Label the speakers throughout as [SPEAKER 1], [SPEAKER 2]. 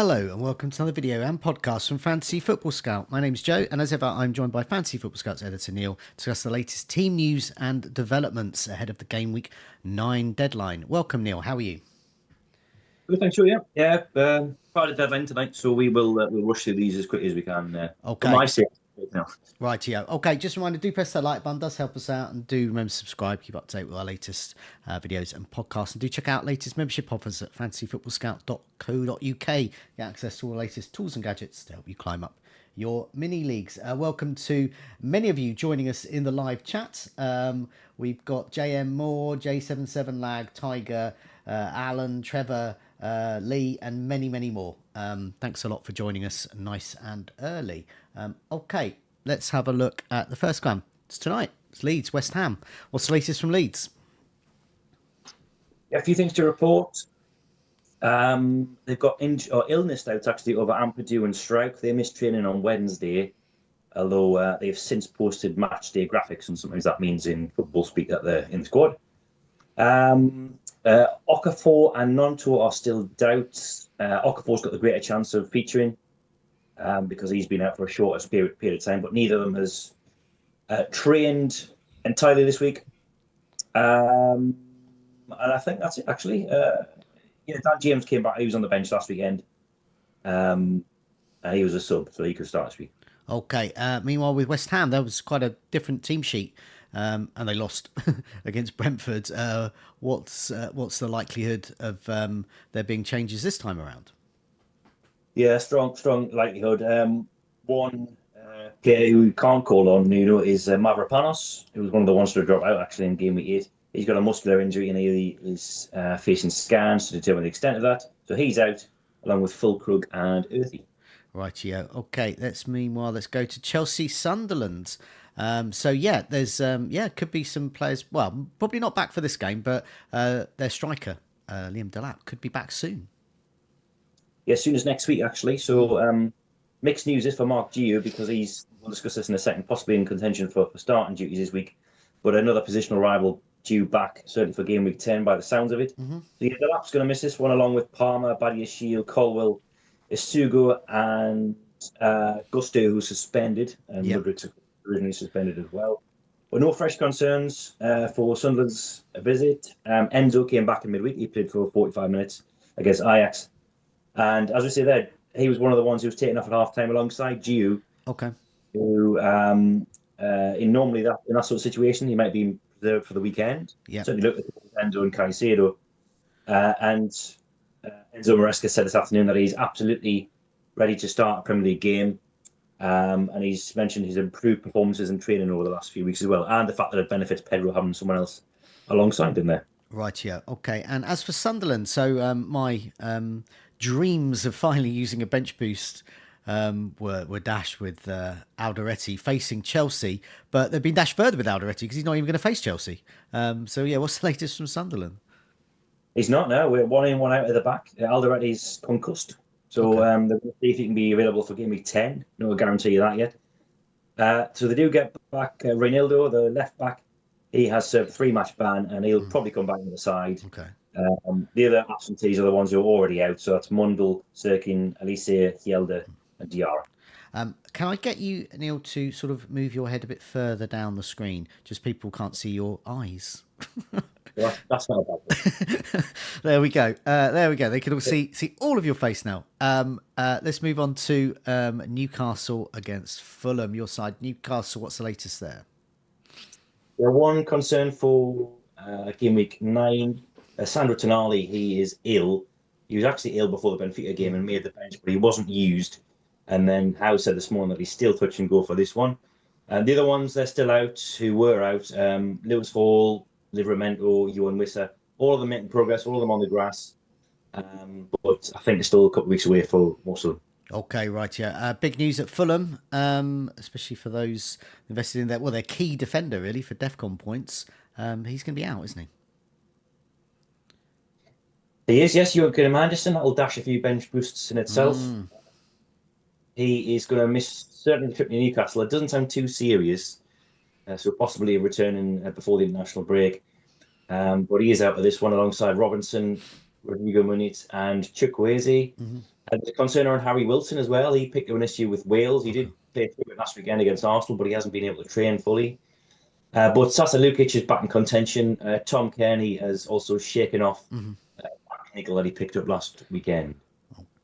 [SPEAKER 1] Hello and welcome to another video and podcast from Fantasy Football Scout. My name's Joe and as ever I'm joined by Fantasy Football Scout's editor Neale to discuss the latest team news and developments ahead of the Game Week 9 deadline. Welcome Neale, how are you?
[SPEAKER 2] Good, thanks, Joe. Yeah. Part of the deadline tonight, so we'll rush through these as quickly as we can.
[SPEAKER 1] Okay.
[SPEAKER 2] For my sake, now.
[SPEAKER 1] Right, yeah. Okay, just a reminder, do press that like button, does help us out, and do remember to subscribe, keep up to date with our latest videos and podcasts, and do check out latest membership offers at fantasyfootballscout.co.uk. Get access to all the latest tools and gadgets to help you climb up your mini leagues. Welcome to many of you joining us in the live chat. We've got JM Moore, J77 Lag, Tiger, Alan, Trevor, Lee, and many more. Thanks a lot for joining us nice and early. Okay, let's have a look at the first game. It's tonight. It's Leeds, West Ham. What's the latest from Leeds?
[SPEAKER 2] Yeah, a few things to report. They've got illness out actually over Ampadu and Strauch. They missed training on Wednesday, although they've since posted match day graphics, and sometimes that means in football speak that they're in the squad. Okafor and Nonto are still doubts. Okafor's got the greater chance of featuring because he's been out for a shorter period of time, but neither of them has trained entirely this week. And I think that's it, actually. Dan James came back. He was on the bench last weekend. And he was a sub, so he could start this week.
[SPEAKER 1] Okay. Meanwhile, with West Ham, there was quite a different team sheet. And they lost against Brentford. What's the likelihood of there being changes this time around? Yeah,
[SPEAKER 2] strong likelihood. One player who we can't call on, is Mavropanos. He was one of the ones to drop out actually in game week 8. He's got a muscular injury and he is facing scans to determine the extent of that. So he's out along with Fulkrug and Earthy.
[SPEAKER 1] Rightio. Okay, let's go to Chelsea Sunderland. There's could be some players. Well, probably not back for this game, but their striker Liam Delap could be back soon.
[SPEAKER 2] Yeah, as soon as next week actually. So mixed news is for Mark Gio because we'll discuss this in a second, possibly in contention for starting duties this week. But another positional rival due back certainly for game week 10 by the sounds of it. Mm-hmm. So yeah, Delap's going to miss this one along with Palmer, Badiashile, Colwell, Isugo, and Gusto, who's suspended, and Mudrik's originally suspended as well. But no fresh concerns for Sunderland's visit. Enzo came back in midweek. He played for 45 minutes against Ajax. And as we say there, he was one of the ones who was taken off at half-time alongside Gio.
[SPEAKER 1] Okay.
[SPEAKER 2] Who, in that sort of situation, he might be reserved for the weekend.
[SPEAKER 1] Yeah.
[SPEAKER 2] Certainly looked at Enzo and Caicedo. And Enzo Maresca said this afternoon that he's absolutely ready to start a Premier League game. And he's mentioned his improved performances in training over the last few weeks as well, and the fact that it benefits Pedro having someone else alongside him there.
[SPEAKER 1] Right, yeah. Okay. And as for Sunderland, so my dreams of finally using a bench boost were dashed with Alderete facing Chelsea, but they've been dashed further with Alderete because he's not even going to face Chelsea. What's the latest from Sunderland?
[SPEAKER 2] He's not now. We're 1 in, 1 out at the back. Alderete's concussed. So they're going to see if he can be available for game week 10. No guarantee of that yet. So they do get back Reinildo, the left back. He has served 3-match ban and he'll probably come back to the side.
[SPEAKER 1] Okay.
[SPEAKER 2] The other absentees are the ones who are already out. So that's Mundell, Sirkin, Elise, Hjelde, and Diarra.
[SPEAKER 1] Can I get you, Neale, to sort of move your head a bit further down the screen? Just people can't see your eyes.
[SPEAKER 2] Well, that's not a bad thing.
[SPEAKER 1] There we go. They can all see all of your face now. Let's move on to Newcastle against Fulham. Your side, Newcastle. What's the latest there?
[SPEAKER 2] Yeah, one concern for game week 9. Sandro Tonali, he is ill. He was actually ill before the Benfica game and made the bench, but he wasn't used. And then Howe said this morning that he's still touch and go for this one. And the other ones, they're still out, who were out. Lewis Hall, Livramento, Johan Wissa, all of them making progress, all of them on the grass. But I think they're still a couple of weeks away for most of them.
[SPEAKER 1] Okay, right, yeah. Big news at Fulham, especially for those invested in their key defender, really, for DEFCON points. He's going to be out, isn't he?
[SPEAKER 2] He is, yes. Joachim Anderson, that'll dash a few bench boosts in itself. He is going to miss certainly the trip to Newcastle. It doesn't sound too serious, so possibly returning before the international break. But he is out of this one alongside Robinson, Rodrigo Muniz, and Chukwueze.
[SPEAKER 1] Mm-hmm.
[SPEAKER 2] And there's concern around Harry Wilson as well. He picked up an issue with Wales. He did play through it last weekend against Arsenal, but he hasn't been able to train fully. But Sasa Lukic is back in contention. Tom Kearney has also shaken off nickel that he picked up last weekend.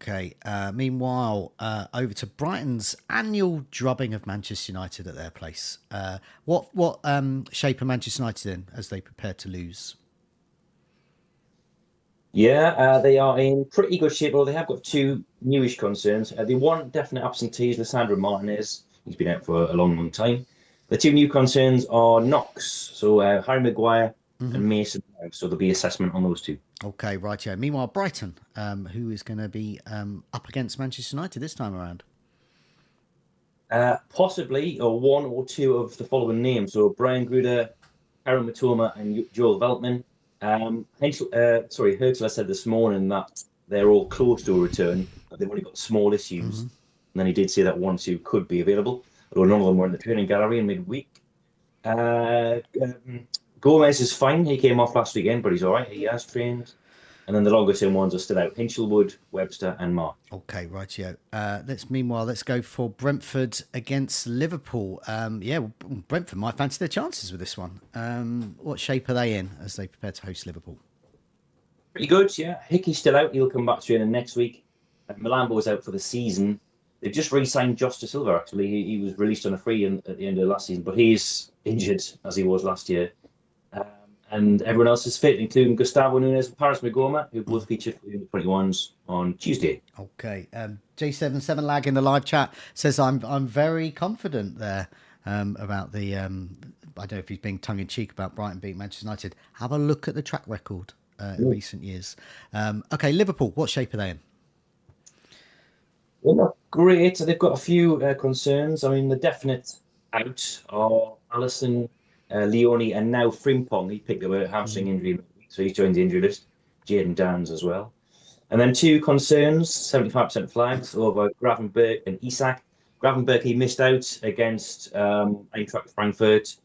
[SPEAKER 1] Okay. Meanwhile, over to Brighton's annual drubbing of Manchester United at their place. What shape are Manchester United in as they prepare to lose?
[SPEAKER 2] Yeah, they are in pretty good shape, although they have got two newish concerns. The one definite absentee is Lissandro Martinez. He's been out for a long, long time. The two new concerns are Knox, so Harry Maguire and Mason. So there'll be assessment on those two.
[SPEAKER 1] Okay, right, yeah. Meanwhile, Brighton, who is going to be up against Manchester United this time around?
[SPEAKER 2] Possibly, or one or two of the following names. So Brian Gruder, Aaron Matoma, and Joel Veltman. Hertzler said this morning that they're all close to a return. They've only got small issues. And then he did say that one or two could be available, although none of them were in the training gallery in midweek. Gomez is fine. He came off last weekend, but he's all right. He has trained. And then the longest in ones are still out. Hinchelwood, Webster, and Mark. Okay,
[SPEAKER 1] right, yeah. Let's go for Brentford against Liverpool. Brentford might fancy their chances with this one. What shape are they in as they prepare to host Liverpool?
[SPEAKER 2] Pretty good, yeah. Hickey's still out. He'll come back training next week. Milambo was out for the season. They've just re-signed Josh De Silva, actually. He was released on a free at the end of last season, but he's injured, as he was last year. And everyone else is fit, including Gustavo Nunes and Paris Magoma, who both featured for the 21s on Tuesday.
[SPEAKER 1] Okay. J77 Lag in the live chat says I'm very confident there about the... I don't know if he's being tongue-in-cheek about Brighton beating Manchester United. Have a look at the track record in recent years. Okay, Liverpool, what shape are they in?
[SPEAKER 2] Well, not great. They've got a few concerns. I mean, the definite out are Alisson, Leone, and now Frimpong. He picked up a hamstring injury, so he's joined the injury list. Jayden Downs as well. And then two concerns, 75% flags over Gravenberch and Isak. Gravenberch, he missed out against Eintracht Frankfurt,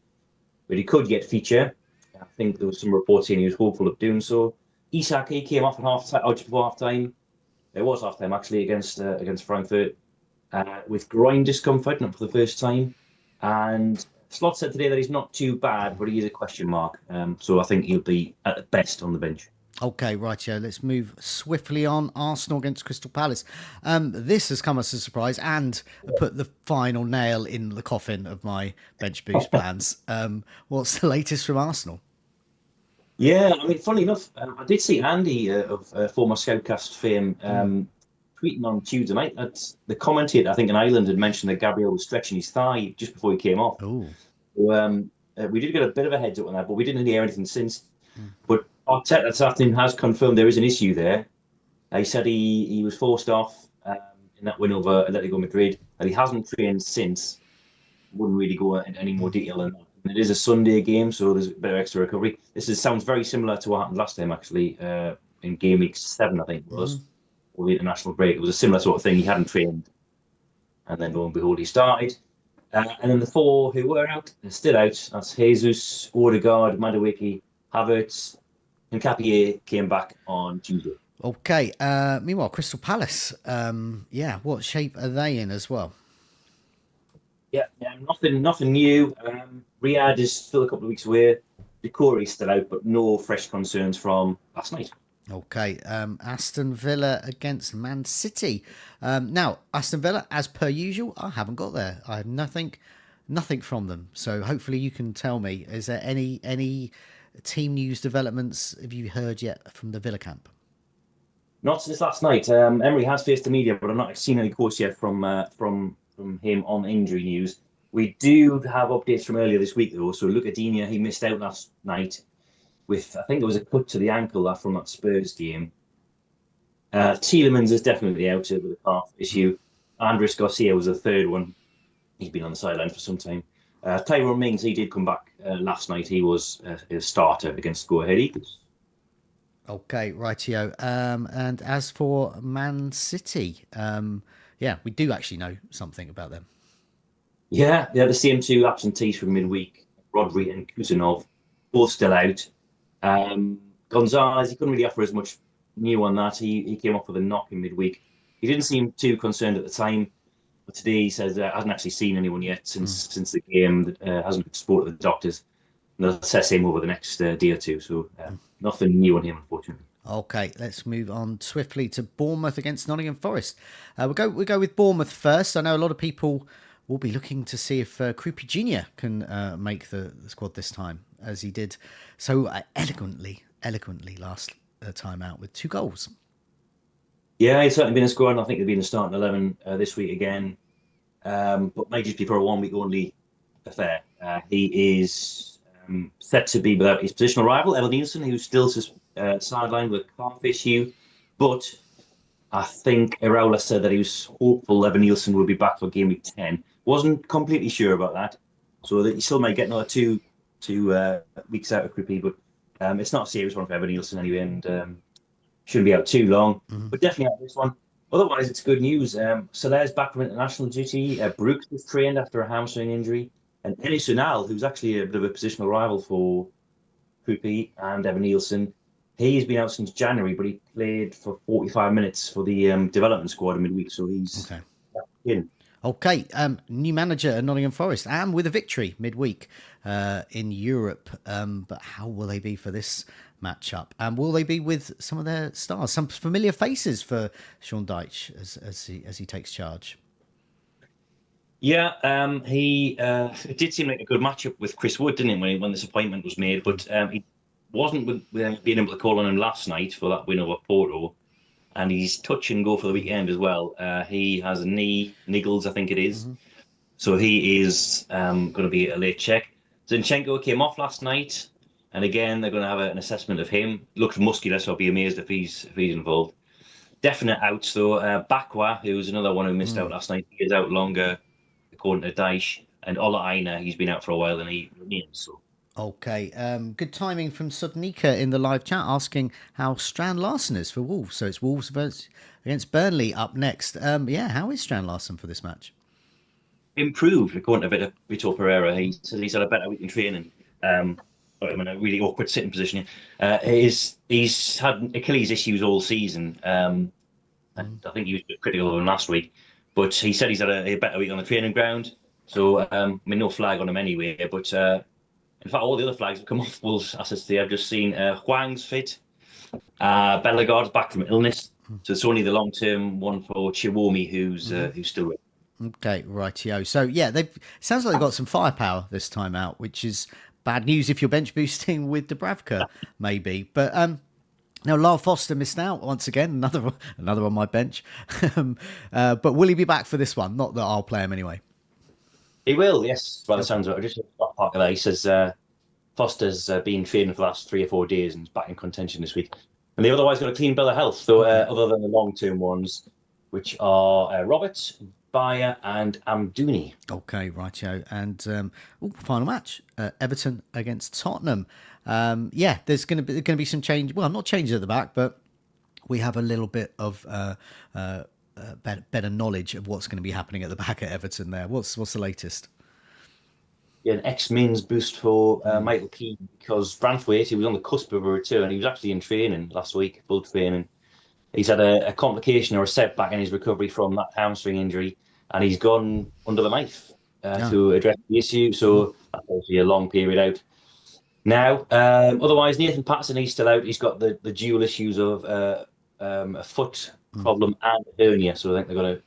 [SPEAKER 2] but he could get feature. I think there was some reports saying he was hopeful of doing so. Isak, he came off at just before half-time. It was half-time, actually, against Frankfurt with groin discomfort, not for the first time. And Slot said today that he's not too bad, but he is a question mark. So I think he'll be at best on the bench.
[SPEAKER 1] Okay, right, yeah. Let's move swiftly on. Arsenal against Crystal Palace. This has come as a surprise and put the final nail in the coffin of my bench boost plans. What's the latest from Arsenal?
[SPEAKER 2] Yeah, I mean, funny enough, I did see Andy of former Scoutcast fame tweeting on Tuesday night that the commentator, I think in Ireland, had mentioned that Gabriel was stretching his thigh just before he came off.
[SPEAKER 1] Oh.
[SPEAKER 2] So, we did get a bit of a heads up on that, but we didn't hear anything since. But Arteta this afternoon has confirmed there is an issue there. He said he was forced off in that win over Atletico Madrid, that he hasn't trained since. Wouldn't really go into any more detail than that. And it is a Sunday game, so there's a bit of extra recovery. Sounds very similar to what happened last time, actually, in Game Week 7, I think it was, or the international break. It was a similar sort of thing. He hadn't trained, and then lo and behold, he started. And then the four who were out, they're still out. That's Jesus, Odegaard, Madueke, Havertz, and Capier came back on Tuesday.
[SPEAKER 1] Okay. Meanwhile, Crystal Palace, what shape are they in as well?
[SPEAKER 2] Yeah, nothing new. Riyadh is still a couple of weeks away. Decore is still out, but no fresh concerns from last night.
[SPEAKER 1] Okay, Aston Villa against Man City. Now, Aston Villa, as per usual, I haven't got there. I have nothing from them. So hopefully you can tell me, is there any team news developments have you heard yet from the Villa camp?
[SPEAKER 2] Not since last night. Emery has faced the media, but I've not seen any quotes yet from him on injury news. We do have updates from earlier this week, though. So Luca Digne, he missed out last night with, I think it was a cut to the ankle from that Spurs game. Tielemans is definitely out with a calf issue. Andres Garcia was the third one. He's been on the sideline for some time. Tyrone Mings, he did come back last night. He was a starter against Go Ahead Eagles.
[SPEAKER 1] Okay, rightio. And as for Man City, we do actually know something about them.
[SPEAKER 2] Yeah, they're the same two absentees from midweek, Rodri and Kusanov, both still out. Gonzalez, he couldn't really offer as much new on that. He came off with a knock in midweek. He didn't seem too concerned at the time, but today he says hasn't actually seen anyone yet since the game. Hasn't spoken to the doctors. And they'll assess him over the next day or two. So nothing new on him, unfortunately.
[SPEAKER 1] Okay, let's move on swiftly to Bournemouth against Nottingham Forest. We'll go with Bournemouth first. I know a lot of people will be looking to see if Krupi Jr. can make the squad this time, as he did so eloquently last time out with 2 goals.
[SPEAKER 2] Yeah, he's certainly been a scorer, and I think he'll be in the starting 11 this week again. But might just be for a 1 week only affair. He is set to be without his positional rival, Evan Nielsen, who's still sidelined with calf issue. But I think Iraola said that he was hopeful Evan Nielsen will be back for game week 10. Wasn't completely sure about that. So that he still might get another two weeks out of Krupi, but it's not a serious one for Evan Nielsen anyway, and shouldn't be out too long. But definitely out this one. Otherwise, it's good news. Soler's back from international duty. Brooks was trained after a hamstring injury. And Enis Unal, who's actually a bit of a positional rival for Krupi and Evan Nielsen, he's been out since January, but he played for 45 minutes for the development squad in midweek, so he's in.
[SPEAKER 1] Okay, new manager at Nottingham Forest, and with a victory midweek in Europe. But how will they be for this matchup? And will they be with some of their stars, some familiar faces for Sean Dyche as he takes charge?
[SPEAKER 2] Yeah, it did seem like a good matchup with Chris Wood, didn't it, when this appointment was made? But he wasn't being able to call on him last night for that win over Porto. And he's touch and go for the weekend as well. He has a knee, niggles, I think it is. So he is going to be a late check. Zinchenko came off last night. And again, they're going to have an assessment of him. Looks muscular, so I'll be amazed if he's involved. Definite outs, though. Bakwa, who's another one who missed out last night, he is out longer, according to Dyche. And Ola Aina, he's been out for a while, and he remains. So.
[SPEAKER 1] Okay, good timing from Sudnika in the live chat asking how Strand Larsen is for Wolves. So it's Wolves against Burnley up next. How is Strand Larsen for this match?
[SPEAKER 2] Improved, according to Vitor Pereira. He says he's had a better week in training. I'm in a really awkward sitting position here. He's had Achilles issues all season. And I think he was critical of him last week. But he said he's had a better week on the training ground. So, no flag on him anyway. But in fact, all the other flags have come off Wolves' assets today. I've just seen Hwang's fit. Bellegarde's back from illness. So it's only the long-term one for Chiwomi who's still with.
[SPEAKER 1] Okay, rightio. So, sounds like they've got some firepower this time out, which is bad news if you're bench boosting with Dubravka, maybe. But now Lyle Foster missed out once again, another on my bench. But will he be back for this one? Not that I'll play him anyway.
[SPEAKER 2] He will, yes. By the sounds of it, I just got part of that. He says Foster's been training for the last 3 or 4 days and is back in contention this week. And they otherwise got a clean bill of health, so other than the long-term ones, which are Roberts, Bayer, and Amdouni.
[SPEAKER 1] Okay, rightio. And final match: Everton against Tottenham. There's going to be some change. Well, not changes at the back, but we have a little bit of better knowledge of what's going to be happening at the back at Everton there. What's the latest?
[SPEAKER 2] Yeah, an ex-Mins boost for Michael Keane, because Branthwaite, he was on the cusp of a return. He was actually in training last week, full training. He's had a complication or a setback in his recovery from that hamstring injury, and he's gone under the knife to address the issue. So that's obviously a long period out. Now, otherwise, Nathan Patterson, he's still out. He's got the dual issues of a foot problem and hernia, so I think they've got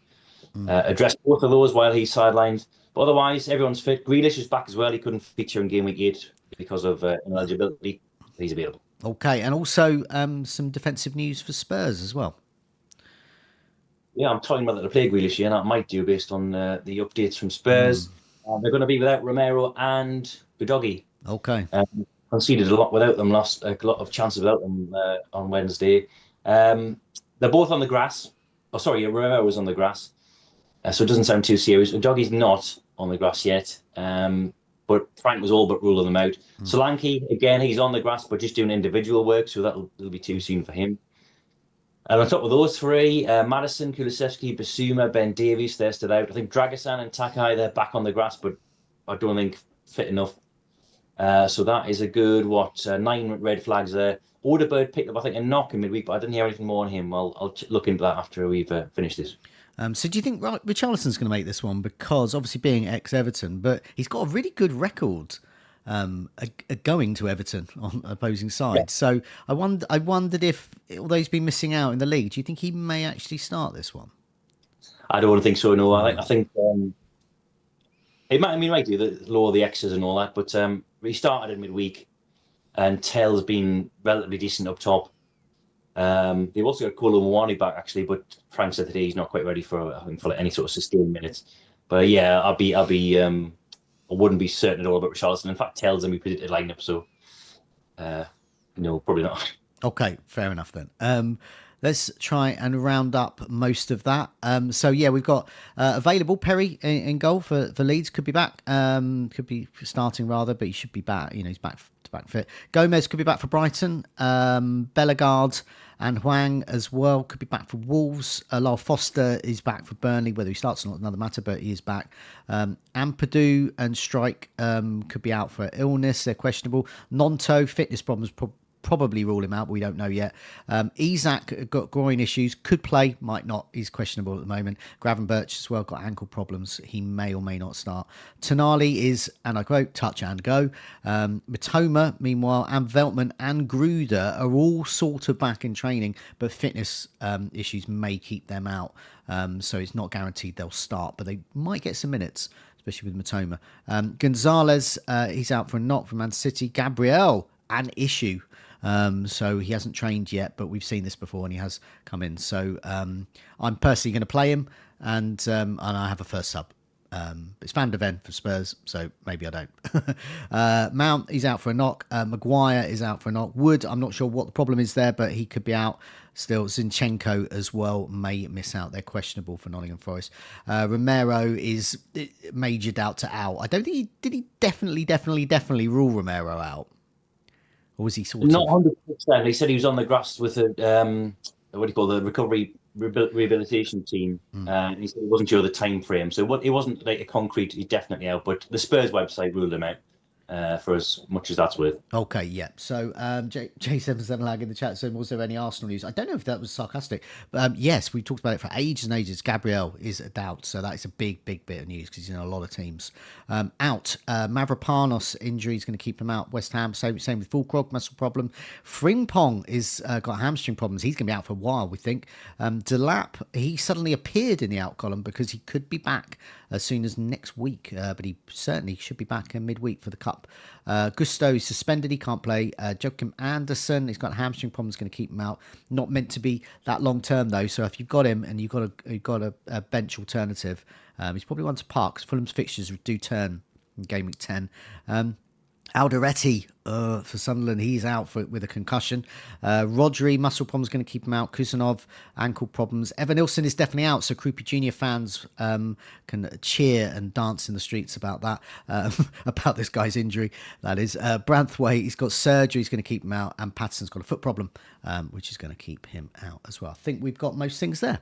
[SPEAKER 2] to address both of those while he's sidelined. But otherwise, everyone's fit. Grealish is back as well. He couldn't feature in game week 8 because of ineligibility. He's available. Okay,
[SPEAKER 1] and also some defensive news for Spurs as well.
[SPEAKER 2] Yeah, I'm talking about the play Grealish here, and that might do based on the updates from Spurs. They're going to be without Romero and Udogie.
[SPEAKER 1] Okay.
[SPEAKER 2] Conceded a lot without them, lost a lot of chances without them on Wednesday. They're both on the grass. Oh, sorry, Romero was on the grass. So it doesn't sound too serious. Udogie's not on the grass yet. But Frank was all but ruling them out. Solanke, again, he's on the grass, but just doing individual work, so that'll be too soon for him. And on top of those 3, Madison, Kulusevski, Basuma, Ben Davies, they're still out. I think Dragosan and Takai, they're back on the grass, but I don't think fit enough. So that is a good, 9 red flags there. Odegaard picked up, I think, a knock in midweek, but I didn't hear anything more on him. I'll look into that after we've finished this.
[SPEAKER 1] So do you think Richarlison's going to make this one? Because obviously being ex-Everton, but he's got a really good record going to Everton on opposing side.
[SPEAKER 2] Yeah.
[SPEAKER 1] So I wondered if, although he's been missing out in the league, do you think he may actually start this one?
[SPEAKER 2] I don't think so. No, I think it might do the lower the X's and all that, but he started in midweek, and Tell's been relatively decent up top. They've also got Kolo Muani back actually, but Frank said today he's not quite ready for any sort of sustained minutes. But yeah, I wouldn't be certain at all about Richarlison. In fact, Tell's in my predicted lineup, so no, probably not.
[SPEAKER 1] Okay, fair enough then. Let's try and round up most of that. So yeah, we've got available Perry in goal for Leeds. Could be back. Could be starting rather, but he should be back. He's back fit. Gomez could be back for Brighton. Bellegarde and Hwang as well could be back for Wolves. Lyle Foster is back for Burnley. Whether he starts or not, another matter, but he is back. Ampadu and Strike could be out for illness. They're questionable. Nonto, fitness problems probably rule him out, but we don't know yet. Isak got groin issues, could play, might not. He's questionable at the moment. Gravenberch as well got ankle problems. He may or may not start. Tonali is, and I quote, touch and go. Matoma, meanwhile, and Veltman and Gruder are all sort of back in training, but fitness issues may keep them out. So it's not guaranteed they'll start, but they might get some minutes, especially with Matoma. Gonzalez, he's out for a knock from Man City. GABRIEL, an issue. So he hasn't trained yet, but we've seen this before and he has come in. So I'm personally going to play him, and I have a first sub. It's Van der Ven for Spurs, so maybe I don't. Mount, he's out for a knock. Maguire is out for a knock. Wood, I'm not sure what the problem is there, but he could be out still. Zinchenko as well may miss out. They're questionable for Nottingham Forest. Romero is major doubt to out. I don't think he definitely rule Romero out. Or was he sort of...
[SPEAKER 2] Not 100%. He said he was on the grass with the recovery rehabilitation team. And he said he wasn't sure of the time frame. So it wasn't like a concrete, he's definitely out. But the Spurs website ruled him out for as much as that's worth.
[SPEAKER 1] Okay, yeah. So J77 Lag in the chat said, was there any Arsenal news? I don't know if that was sarcastic. But yes, we talked about it for ages and ages. Gabriel is a doubt. So that is a big bit of news because he's in a lot of teams. Out. Mavropanos injury is going to keep him out. West Ham, same with Fulkrog, muscle problem. Frimpong is got hamstring problems. He's going to be out for a while, we think. Delap, he suddenly appeared in the out column because he could be back as soon as next week. But he certainly should be back in midweek for the Cup. Gusto is suspended. He can't play. Joachim Anderson, he's got hamstring problems, going to keep him out. Not meant to be that long term though. So if you've got him and you've got a bench alternative, he's probably one to park because Fulham's fixtures do turn in Game Week 10. Alderete for Sunderland, he's out with a concussion. Rodri, muscle problems going to keep him out. Kusanov, ankle problems. Evan Nilsson is definitely out, so Krupi Junior fans can cheer and dance in the streets about that, about this guy's injury. That is Branthwaite, he's got surgery, he's going to keep him out, and Patterson's got a foot problem, which is going to keep him out as well. I think we've got most things there.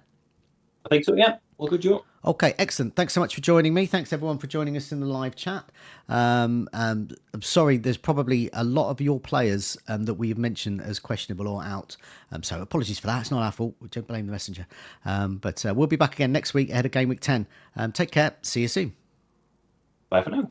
[SPEAKER 2] I think so, yeah. Well, good job.
[SPEAKER 1] Okay, excellent. Thanks so much for joining me. Thanks everyone for joining us in the live chat. I'm sorry, there's probably a lot of your players that we've mentioned as questionable or out. So apologies for that. It's not our fault. We don't blame the messenger. But we'll be back again next week ahead of Game Week 10. Take care. See you soon.
[SPEAKER 2] Bye for now.